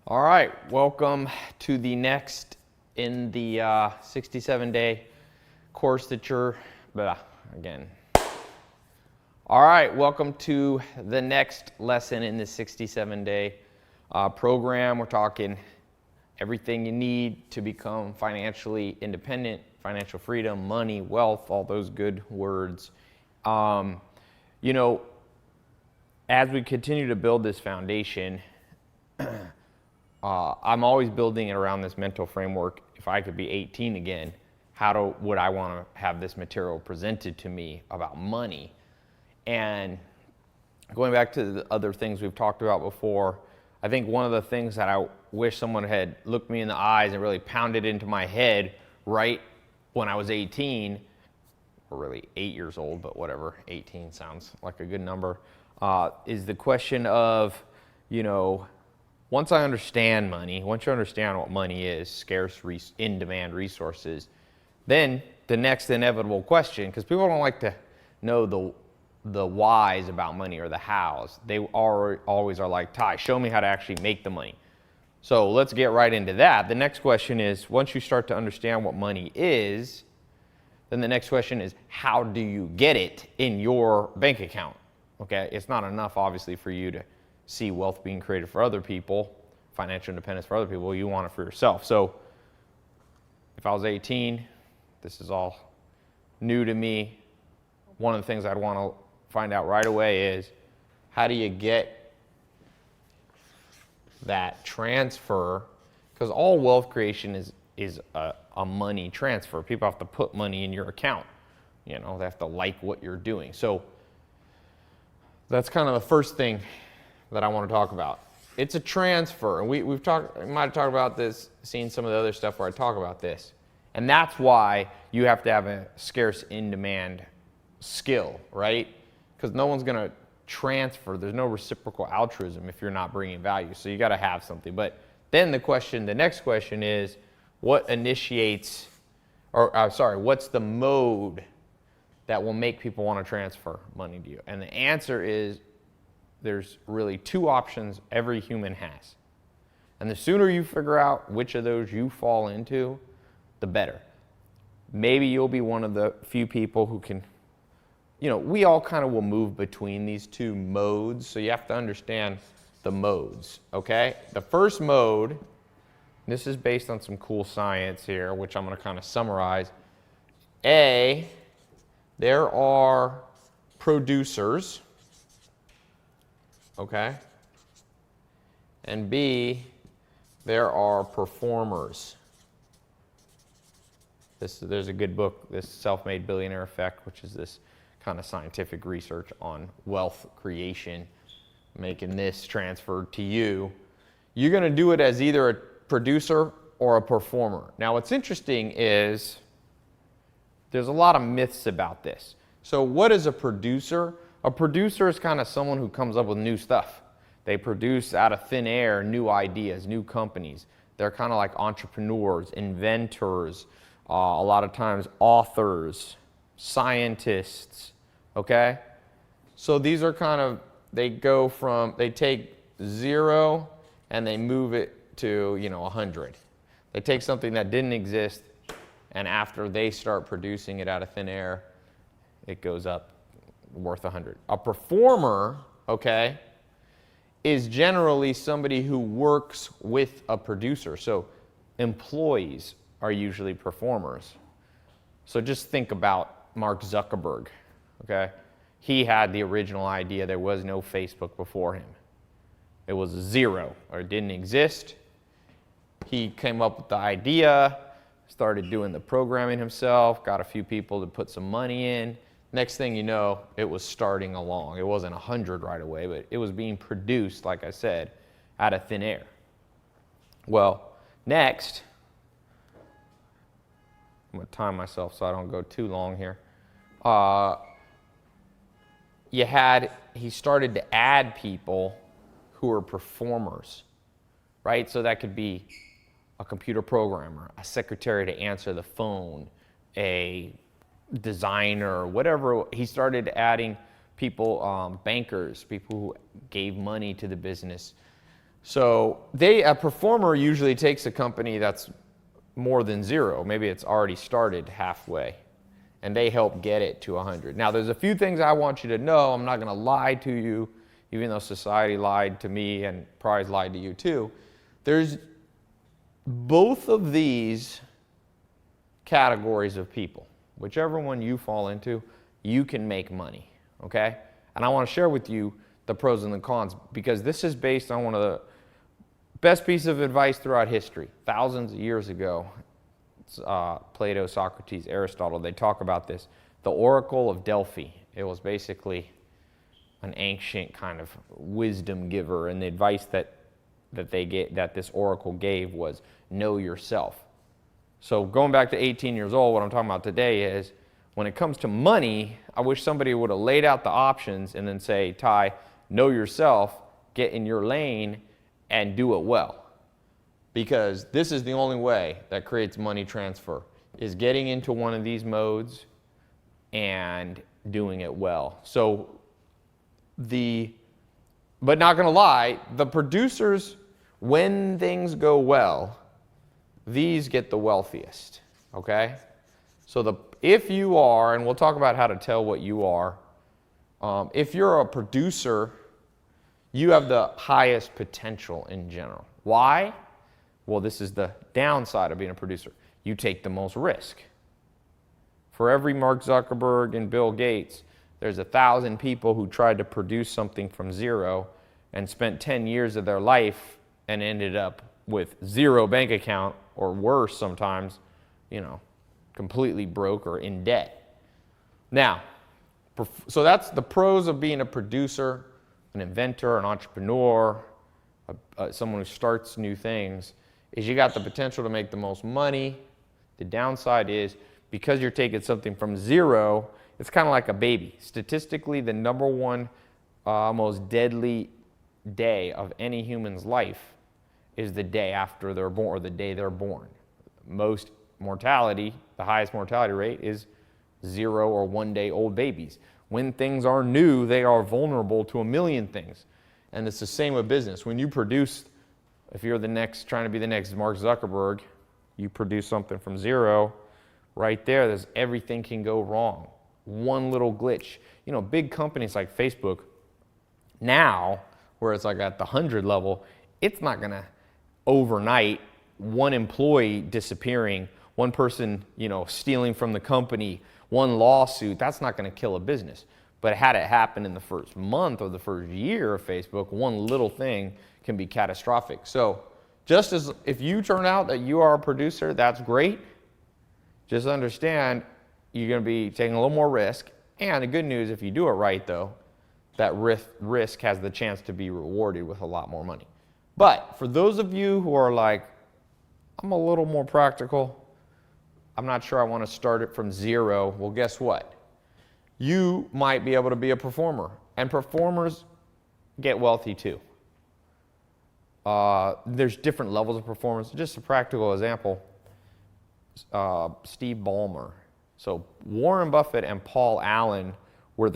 All right, welcome to the next in the 67-day course that you're, again. All right, welcome to the next lesson in the 67-day program. We're talking everything you need to become financially independent, financial freedom, money, wealth, all those good words. As we continue to build this foundation, I'm always building it around this mental framework. If I could be 18 again, would I want to have this material presented to me about money? And going back to the other things we've talked about before, I think one of the things that I wish someone had looked me in the eyes and really pounded into my head right when I was 18, or really 8 years old, but whatever, 18 sounds like a good number, is the question of, once I understand money, once you understand what money is, scarce, in-demand resources, then the next inevitable question, because people don't like to know the whys about money or the hows. They always are like, Ty, show me how to actually make the money. So let's get right into that. The next question is, once you start to understand what money is, then the next question is, how do you get it in your bank account? Okay, it's not enough, obviously, for you to see wealth being created for other people, financial independence for other people. You want it for yourself. So if I was 18, this is all new to me. One of the things I'd want to find out right away is, how do you get that transfer? Because all wealth creation is a money transfer. People have to put money in your account. They have to like what you're doing. So that's kind of the first thing that I want to talk about. It's a transfer, and we might have talked about this, seen some of the other stuff where I talk about this, and that's why you have to have a scarce in-demand skill, right? Because no one's going to transfer. There's no reciprocal altruism if you're not bringing value, so you got to have something. But then the next question is, what's the mode that will make people want to transfer money to you? And the answer is, there's really two options every human has. And the sooner you figure out which of those you fall into, the better. Maybe you'll be one of the few people who can, we all kind of will move between these two modes, so you have to understand the modes, okay? The first mode, this is based on some cool science here, which I'm going to kind of summarize. A, there are producers, okay? And B, there are performers. There's a good book, this Self-Made Billionaire Effect, which is this kind of scientific research on wealth creation, making this transferred to you. You're going to do it as either a producer or a performer. Now, what's interesting is there's a lot of myths about this. So what is a producer? A producer is kind of someone who comes up with new stuff. They produce out of thin air new ideas, new companies. They're kind of like entrepreneurs, inventors, a lot of times authors, scientists, okay? So these are they take 0 and they move it to, 100. They take something that didn't exist, and after they start producing it out of thin air, it goes up worth 100. A performer, okay, is generally somebody who works with a producer. So employees are usually performers. So just think about Mark Zuckerberg, okay? He had the original idea. There was no Facebook before him. It was 0, or it didn't exist. He came up with the idea, started doing the programming himself, got a few people to put some money in. Next thing you know, it was starting along. It wasn't 100 right away, but it was being produced, like I said, out of thin air. Well, next, I'm going to time myself so I don't go too long here. He started to add people who are performers, right? So that could be a computer programmer, a secretary to answer the phone, a designer, whatever. He started adding people, bankers, people who gave money to the business, So a performer usually takes a company that's more than zero. Maybe it's already started halfway, and they help get it to 100. Now, there's a few things I want you to know. I'm not going to lie to you, even though society lied to me and probably lied to you too. There's both of these categories of people. Whichever one you fall into, you can make money, okay? And I want to share with you the pros and the cons, because this is based on one of the best pieces of advice throughout history. Thousands of years ago, Plato, Socrates, Aristotle, they talk about this. The Oracle of Delphi. It was basically an ancient kind of wisdom giver, and the advice that this oracle gave was know yourself. So going back to 18 years old, what I'm talking about today is when it comes to money, I wish somebody would have laid out the options and then say, Ty, know yourself, get in your lane, and do it well. Because this is the only way that creates money transfer, is getting into one of these modes and doing it well. So but not going to lie, the producers, when things go well, these get the wealthiest, okay? So if you are, and we'll talk about how to tell what you are, if you're a producer, you have the highest potential in general. Why? Well, this is the downside of being a producer. You take the most risk. For every Mark Zuckerberg and Bill Gates, there's 1,000 people who tried to produce something from zero and spent 10 years of their life and ended up with zero bank account, or worse sometimes, completely broke or in debt. Now, so that's the pros of being a producer, an inventor, an entrepreneur, someone who starts new things, is you got the potential to make the most money. The downside is, because you're taking something from zero, it's kind of like a baby. Statistically, the number one most deadly day of any human's life is the day after they're born, or the day they're born. Most mortality, the highest mortality rate, is 0 or 1 day old babies. When things are new, they are vulnerable to a million things. And it's the same with business. When you produce, if you're trying to be the next Mark Zuckerberg, you produce something from zero, right there, everything can go wrong. One little glitch. Big companies like Facebook, now, where it's like at the 100 level, it's not going to overnight, one employee disappearing, one person, stealing from the company, one lawsuit, that's not going to kill a business. But had it happened in the first month or the first year of Facebook, one little thing can be catastrophic. So just as if you turn out that you are a producer, that's great. Just understand you're going to be taking a little more risk. And the good news, if you do it right, though, that risk has the chance to be rewarded with a lot more money. But for those of you who are like, I'm a little more practical, I'm not sure I want to start it from zero, well, guess what? You might be able to be a performer. And performers get wealthy too. There's different levels of performance. Just a practical example, Steve Ballmer. So Warren Buffett and Paul Allen were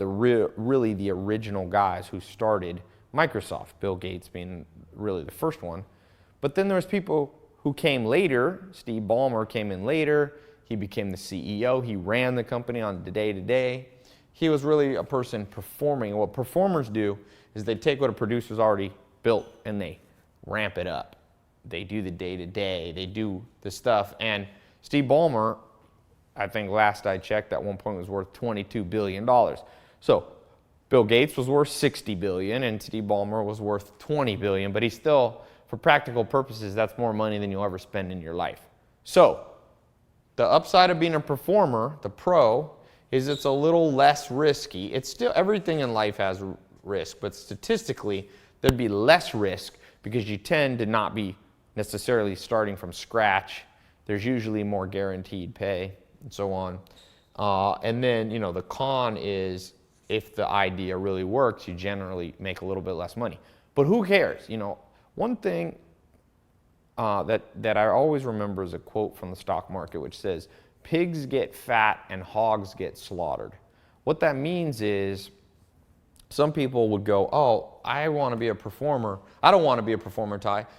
really the original guys who started Microsoft, Bill Gates being really the first one. But then there's people who came later. Steve Ballmer came in later. He became the CEO. He ran the company on the day-to-day. He was really a person performing. What performers do is they take what a producer's already built and they ramp it up. They do the day-to-day. They do the stuff. And Steve Ballmer, I think last I checked, at one point was worth $22 billion. So Bill Gates was worth $60 billion and Steve Ballmer was worth $20 billion, but he's still, for practical purposes, that's more money than you'll ever spend in your life. So the upside of being a performer, the pro, is it's a little less risky. It's still, everything in life has risk, but statistically there'd be less risk because you tend to not be necessarily starting from scratch. There's usually more guaranteed pay and so on. And then, the con is if the idea really works, you generally make a little bit less money. But who cares? One thing that I always remember is a quote from the stock market which says, pigs get fat and hogs get slaughtered. What that means is some people would go, oh, I want to be a performer. I don't want to be a performer, Ty.